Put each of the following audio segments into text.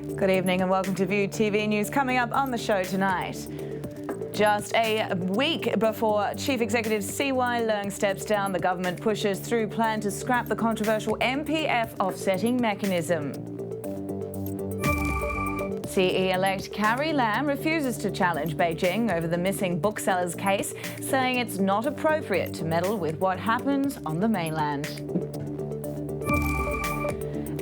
Good evening and welcome to View TV News. Coming up on the show tonight. Just a week before Chief Executive C.Y. Leung steps down, the government pushes through plan to scrap the controversial MPF offsetting mechanism. CE-elect Carrie Lam refuses to challenge Beijing over the missing booksellers case, saying it's not appropriate to meddle with what happens on the mainland.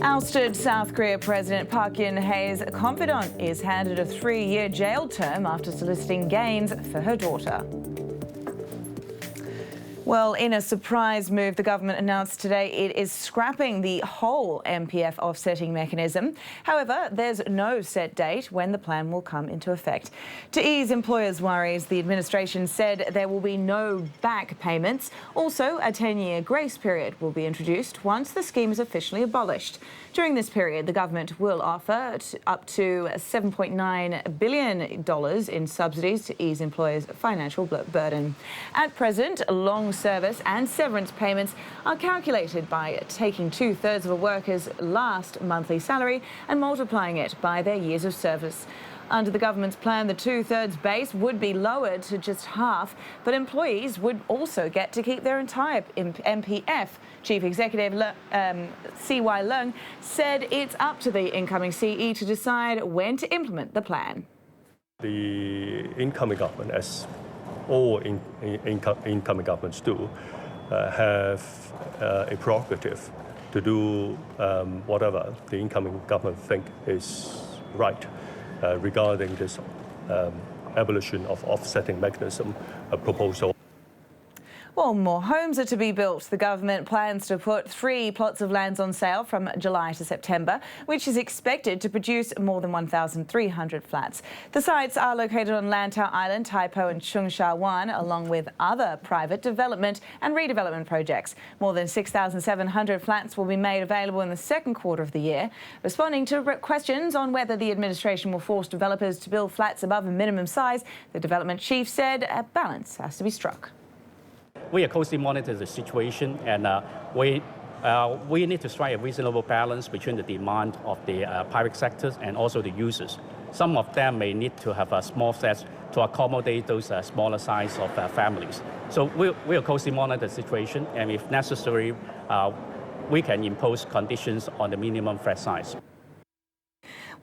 Ousted South Korea President Park Geun-hye's confidant is handed a 3-year jail term after soliciting gains for her daughter. Well, in a surprise move, the government announced today it is scrapping the whole MPF offsetting mechanism. However, there's no set date when the plan will come into effect. To ease employers' worries, the administration said there will be no back payments. Also, a 10-year grace period will be introduced once the scheme is officially abolished. During this period, the government will offer up to $7.9 billion in subsidies to ease employers' financial burden. At present, long service and severance payments are calculated by taking 2/3 of a worker's last monthly salary and multiplying it by their years of service. Under the government's plan, the 2/3 base would be lowered to just half, but employees would also get to keep their entire MPF. Chief Executive C.Y. Leung said it's up to the incoming CE to decide when to implement the plan. The incoming government, as all incoming governments do, have a prerogative to do whatever the incoming government think is right regarding this abolition of offsetting mechanism proposal. Well, more homes are to be built. The government plans to put 3 plots of land on sale from July to September, which is expected to produce more than 1,300 flats. The sites are located on Lantau Island, Taipo and Chung Sha Wan, along with other private development and redevelopment projects. More than 6,700 flats will be made available in the second quarter of the year. Responding to questions on whether the administration will force developers to build flats above a minimum size, the development chief said a balance has to be struck. We are closely monitor the situation, and we need to strike a reasonable balance between the demand of the private sectors and also the users. Some of them may need to have a small flats to accommodate those smaller size of families. So we will closely monitor the situation, and if necessary, we can impose conditions on the minimum flat size.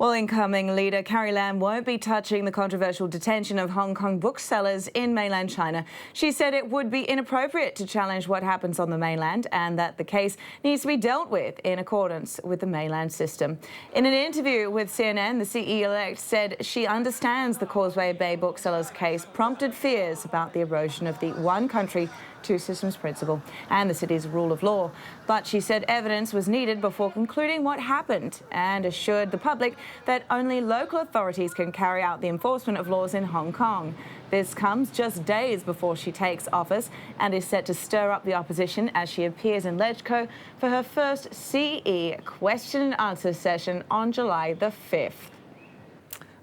Well, incoming leader Carrie Lam won't be touching the controversial detention of Hong Kong booksellers in mainland China. She said it would be inappropriate to challenge what happens on the mainland and that the case needs to be dealt with in accordance with the mainland system. In an interview with CNN, the CE-elect said she understands the Causeway Bay booksellers case prompted fears about the erosion of the one country, two systems principle and the city's rule of law. But she said evidence was needed before concluding what happened and assured the public that only local authorities can carry out the enforcement of laws in Hong Kong. This comes just days before she takes office and is set to stir up the opposition as she appears in Legco for her first CE question and answer session on July the 5th.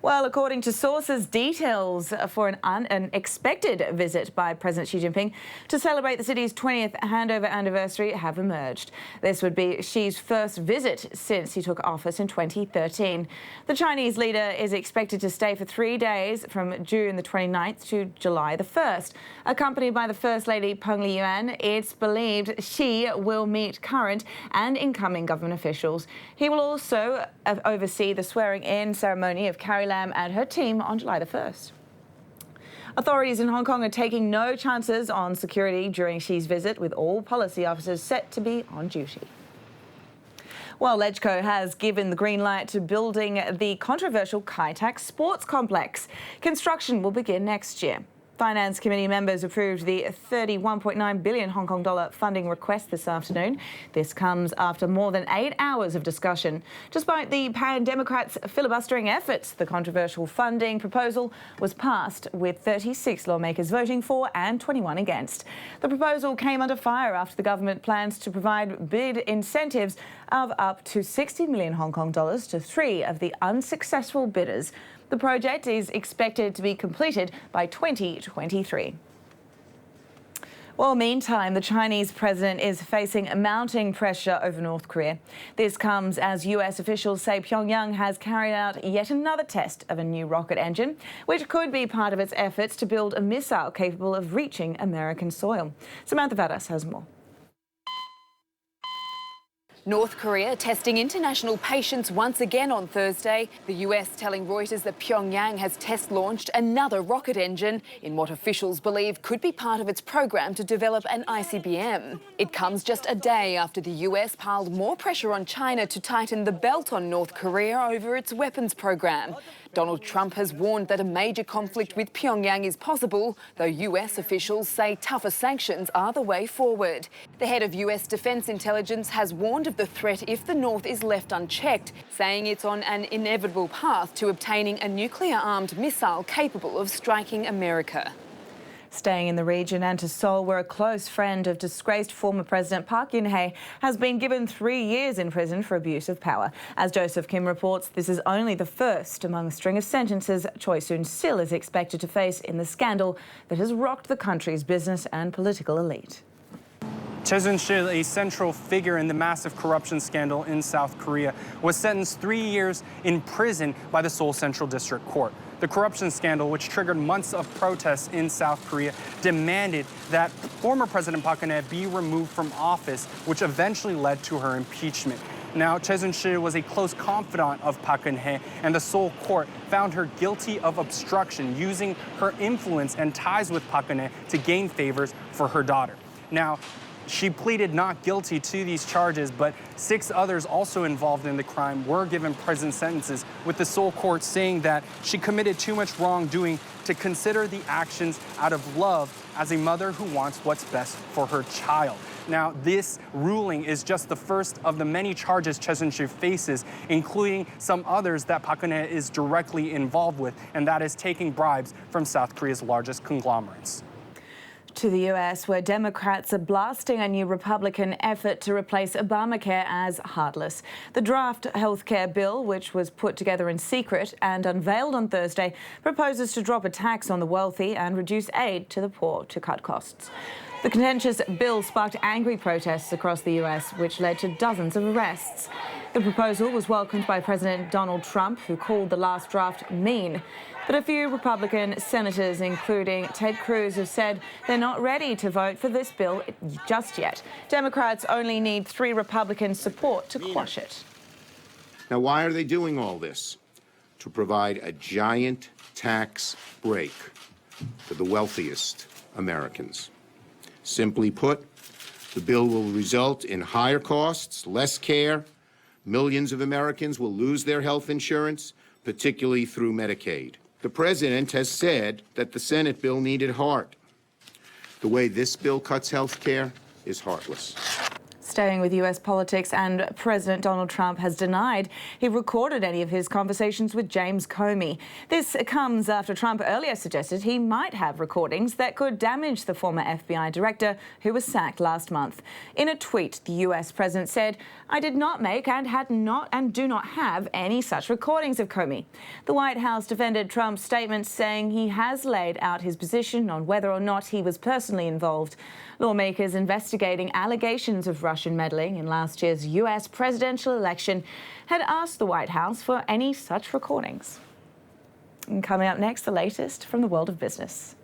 Well, according to sources, details for an unexpected visit by President Xi Jinping to celebrate the city's 20th handover anniversary have emerged. This would be Xi's first visit since he took office in 2013. The Chinese leader is expected to stay for 3 days from June the 29th to July the 1st. Accompanied by the First Lady Peng Liyuan, it's believed Xi will meet current and incoming government officials. He will also oversee the swearing-in ceremony of Carrie Lam and her team on July the 1st. Authorities in Hong Kong are taking no chances on security during Xi's visit, with all policy officers set to be on duty. Well, Legco has given the green light to building the controversial Kai Tak Sports Complex. Construction will begin next year. Finance Committee members approved the $31.9 billion Hong Kong dollar funding request this afternoon. This comes after more than 8 hours of discussion. Despite the Pan-Democrats' filibustering efforts, the controversial funding proposal was passed with 36 lawmakers voting for and 21 against. The proposal came under fire after the government plans to provide bid incentives of up to 60 million Hong Kong dollars to 3 of the unsuccessful bidders. The project is expected to be completed by 2023. Well, meantime, the Chinese president is facing mounting pressure over North Korea. This comes as US officials say Pyongyang has carried out yet another test of a new rocket engine, which could be part of its efforts to build a missile capable of reaching American soil. Samantha Vadas has more. North Korea testing international patience once again on Thursday. The US telling Reuters that Pyongyang has test-launched another rocket engine in what officials believe could be part of its program to develop an ICBM. It comes just a day after the US piled more pressure on China to tighten the belt on North Korea over its weapons program. Donald Trump has warned that a major conflict with Pyongyang is possible, though US officials say tougher sanctions are the way forward. The head of US Defense Intelligence has warned of the threat if the North is left unchecked, saying it's on an inevitable path to obtaining a nuclear-armed missile capable of striking America. Staying in the region and to Seoul, where a close friend of disgraced former President Park Geun-hye has been given 3 years in prison for abuse of power. As Joseph Kim reports, this is only the first among a string of sentences Choi Soon-sil is expected to face in the scandal that has rocked the country's business and political elite. Choi Soon-sil, a central figure in the massive corruption scandal in South Korea, was sentenced 3 years in prison by the Seoul Central District Court. The corruption scandal, which triggered months of protests in South Korea, demanded that former President Park Geun-hye be removed from office, which eventually led to her impeachment. Now, Choi Soon-sil was a close confidant of Park Geun-hye, and the Seoul court found her guilty of obstruction, using her influence and ties with Park Geun-hye to gain favors for her daughter. Now, she pleaded not guilty to these charges, but 6 others also involved in the crime were given prison sentences, with the Seoul court saying that she committed too much wrongdoing to consider the actions out of love as a mother who wants what's best for her child. Now, this ruling is just the first of the many charges Choi Soon-sil faces, including some others that Park Geun-hye is directly involved with, and that is taking bribes from South Korea's largest conglomerates. To the US, where Democrats are blasting a new Republican effort to replace Obamacare as heartless. The draft healthcare bill, which was put together in secret and unveiled on Thursday, proposes to drop a tax on the wealthy and reduce aid to the poor to cut costs. The contentious bill sparked angry protests across the US, which led to dozens of arrests. The proposal was welcomed by President Donald Trump, who called the last draft mean. But a few Republican senators, including Ted Cruz, have said they're not ready to vote for this bill just yet. Democrats only need 3 Republican support to quash it. Now, why are they doing all this? To provide a giant tax break for the wealthiest Americans. Simply put, the bill will result in higher costs, less care. Millions of Americans will lose their health insurance, particularly through Medicaid. The president has said that the Senate bill needed heart. The way this bill cuts health care is heartless. Staying with US politics, and President Donald Trump has denied he recorded any of his conversations with James Comey. This comes after Trump earlier suggested he might have recordings that could damage the former FBI director who was sacked last month. In a tweet, the US president said, "I did not make and do not have any such recordings of Comey." The White House defended Trump's statement, saying he has laid out his position on whether or not he was personally involved. Lawmakers investigating allegations of Russian meddling in last year's US presidential election had asked the White House for any such recordings. And coming up next, the latest from the world of business.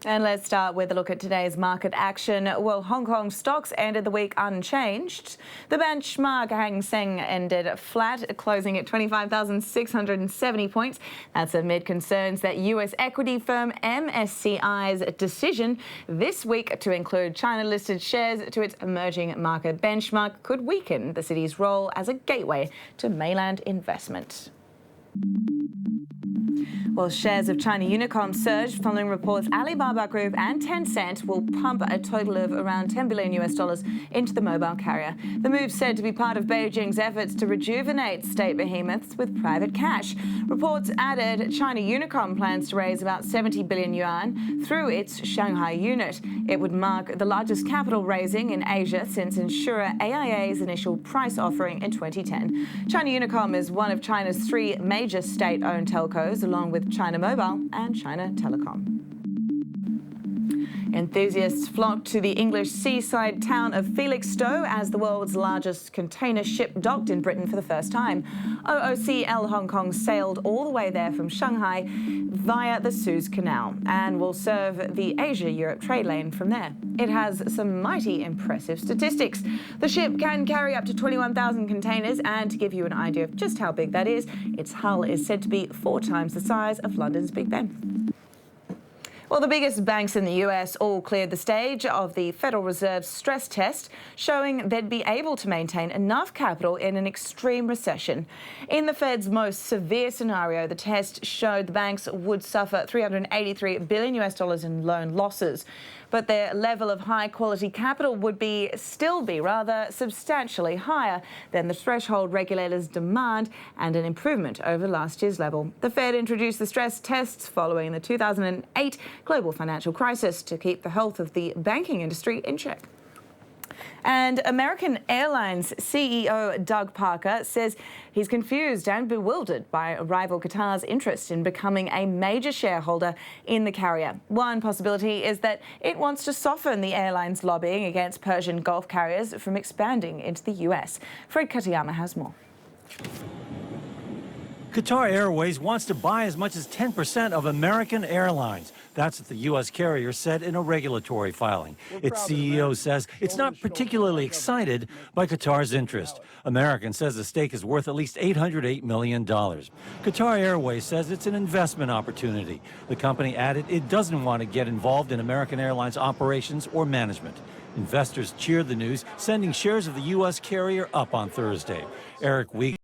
And let's start with a look at today's market action. Well, Hong Kong stocks ended the week unchanged. The benchmark Hang Seng ended flat, closing at 25,670 points. That's amid concerns that US equity firm MSCI's decision this week to include China-listed shares to its emerging market benchmark could weaken the city's role as a gateway to mainland investment. Well, shares of China Unicom surged following reports Alibaba Group and Tencent will pump a total of around $10 billion into the mobile carrier. The move said to be part of Beijing's efforts to rejuvenate state behemoths with private cash. Reports added China Unicom plans to raise about 70 billion yuan through its Shanghai unit. It would mark the largest capital raising in Asia since insurer AIA's initial price offering in 2010. China Unicom is one of China's three major state-owned telcos, along with China Mobile and China Telecom. Enthusiasts flocked to the English seaside town of Felixstowe as the world's largest container ship docked in Britain for the first time. OOCL Hong Kong sailed all the way there from Shanghai via the Suez Canal and will serve the Asia-Europe trade lane from there. It has some mighty impressive statistics. The ship can carry up to 21,000 containers, and to give you an idea of just how big that is, its hull is said to be 4 times the size of London's Big Ben. Well, the biggest banks in the US all cleared the stage of the Federal Reserve's stress test, showing they'd be able to maintain enough capital in an extreme recession. In the Fed's most severe scenario, the test showed the banks would suffer $383 billion in loan losses. But their level of high-quality capital would still be rather substantially higher than the threshold regulators demand, and an improvement over last year's level. The Fed introduced the stress tests following the 2008 global financial crisis to keep the health of the banking industry in check. And American Airlines CEO Doug Parker says he's confused and bewildered by rival Qatar's interest in becoming a major shareholder in the carrier. One possibility is that it wants to soften the airline's lobbying against Persian Gulf carriers from expanding into the US. Fred Katayama has more. Qatar Airways wants to buy as much as 10% of American Airlines. That's what the U.S. carrier said in a regulatory filing. Its CEO says it's not particularly excited by Qatar's interest. American says the stake is worth at least $808 million. Qatar Airways says it's an investment opportunity. The company added it doesn't want to get involved in American Airlines operations or management. Investors cheered the news, sending shares of the U.S. carrier up on Thursday. Eric Week